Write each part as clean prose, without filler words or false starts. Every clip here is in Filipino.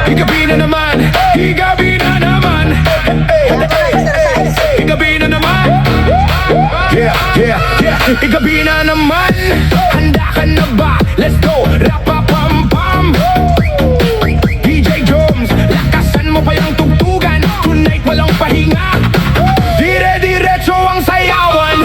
Higabi na naman, higabi na naman. Higabi na naman. Higabi na naman. Handa ka na ba? Let's go, rapa-pam-pam. DJ Drums, lakasan mo pa yung tugtugan. Tonight walang pahinga, dire-diretso ang sayawan.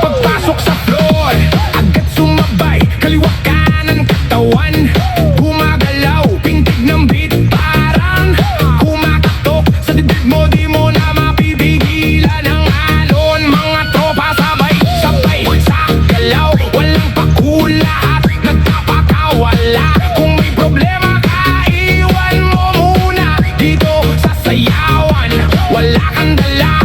Pagpasok sa floor, agad sumabay, kaliwa kanan katawan. Gumagalaw, pintig ng beat, parang kumakatok sa dibdib mo, di mo na mapipigilan ang alon. Mga tropa sabay-sabay sa galaw, walang pakula at nagpapakawala. Kung may problema ka, iwan mo muna dito sa sayawan. Wala kang dala,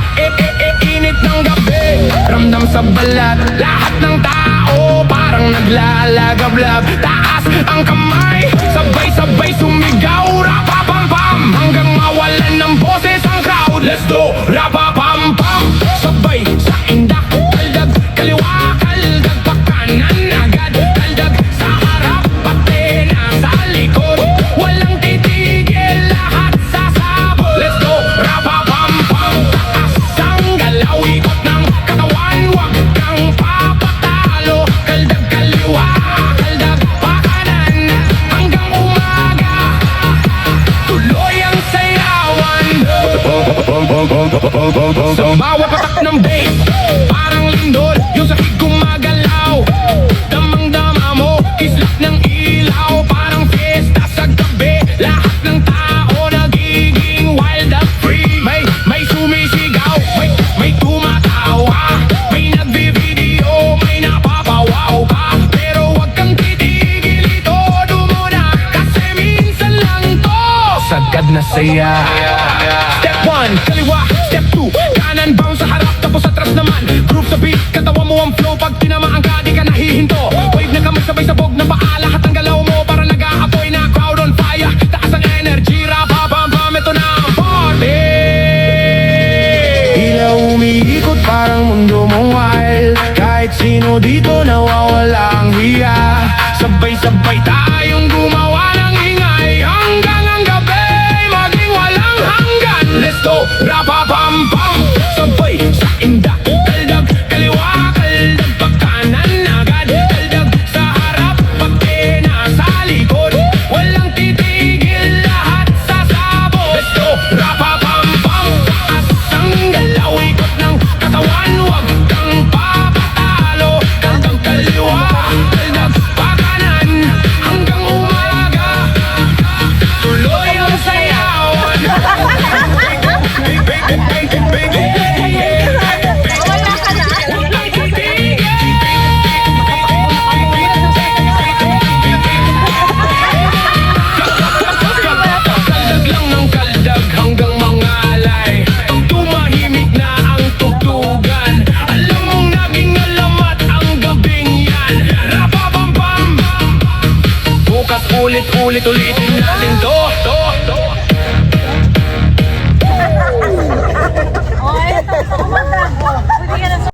init ng gabi, ramdam sa balat. Lahat ng tao parang naglalagablab. Taas ang kamay, sabay-sabay sumigaw, rapa-pam-pam, hanggang mawalan ng boses ang crowd. Let's go, rapa-pam-pam. Sabay sa indak, kaldag, kaliwa, kaldag, pakanan, agad, kaldag, sa harap, pati na sa likod. Walang titigil, lahat sasabog. Let's go, rapa-pam-pam. Taas ang galaw, ikot ng katawan, wag kang papatalo. Kaldag, kaliwa, kaldag, pakanan, hanggang umaga, tuloy ang sayawan. Sa bawat patak ng bass, parang lindol, yung sahig gumagalaw. Damang-dama mo, kislap ng ilaw, parang fiesta sa gabi. Lahat ng tao nagiging wild and free. May sumisigaw, may tumatawa, may nagbi-video, may napapawaw pa. Pero wag kang titigil, itodo mo na, kasi minsan lang to. Sagad na saya. Step 1, kaliwa. Step 2, kanan, bounce sa harap, tapos atras naman. Groove sa beat, katawa mo ang flow. Pag tinamaan ka, di ka nahihinto. Wave na kamay, sabay-sabog na paa. Lahat ang galaw mo, para nag-aapoy na crowd on fire. Taas ang energy, rapa-pam-pam, ito na ang party. Ilaw umiikot, parang mundo mong wild. Kahit sino dito nawawala ang hiya. Sabay-sabay tayong gumawa ng ingay, hanggang ang gabi, maging walang hanggan. Let's go, rapa-pam-pam. Sabay sa indak, kaldag, kaliwa, kaldag, pagkanan, agad, kaldag, sa harap, pati na sa likod. Walang titigil, lahat sasabog. Let's go, rapa-pam-pam. Taas ang galaw, ikot ng katawan, wag kang papatalo. Kaldag, kaliwa, kaldag, pakanan, hanggang umaga, tuloy ang sayawan. Kaldag lang ng kaldag hanggang mangalay. Pag tumahimik na ang tugtugan, alam mong naging alamat ang gabing yan. Rapa-pam-pam. Bukas ulit-ulit, ulitin natin to.